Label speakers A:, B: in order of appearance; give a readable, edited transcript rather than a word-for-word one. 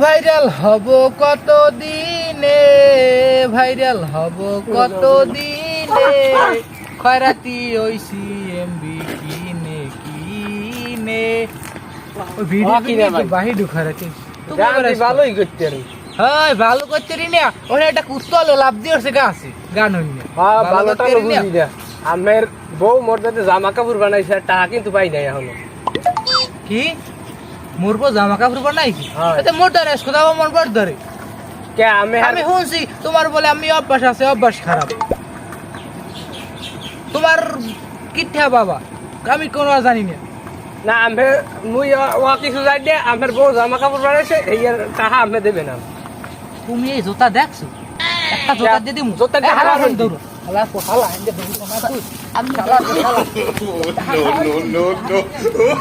A: Viral হব কত দিনে, ভাইরাল হব কত দিনে, খয়রাতি ওইসি এমবি কিনে কিনে ভিডিও কিনে বাহির খয়রাতি
B: ভালোই করতে পারি।
A: হ্যাঁ ভালো করতে রি না, ওখানে একটা কুত্তল লাভ দিয়েছে গাছে গান হইনি।
B: হ্যাঁ ভালোটা বুঝি না। আমের বউ মোর যাতে জামা কাপড় বানাইছে টাকা কিন্তু পাই নাই এখনো।
A: কি মোর বউ জামা কাপড় বানাইছি?
B: হ্যাঁ।
A: এতে মোটা রেস কথা মন পড় ধরে।
B: কে আমি
A: আমি শুনছি তোমার বলে আমি অভ্যাস আছে, অভ্যাস খারাপ। তোমার কিঠা বাবা আমি কোনো জানি না।
B: না আমি মুই ও কিছু যাই দে আমের বউ জামা কাপড় বানাইছে এই টাকা আমি দেবে না।
A: তুমি এই জোতা দেখছো? একটা জোতা দিয়ে দিমু।
B: জোতা দিয়ে
A: হালা
B: হালা
A: দৌড়ো হালা হালা এন্ডে দৌড়ো না তুই আমি হালা হালা
C: no, no, no, no.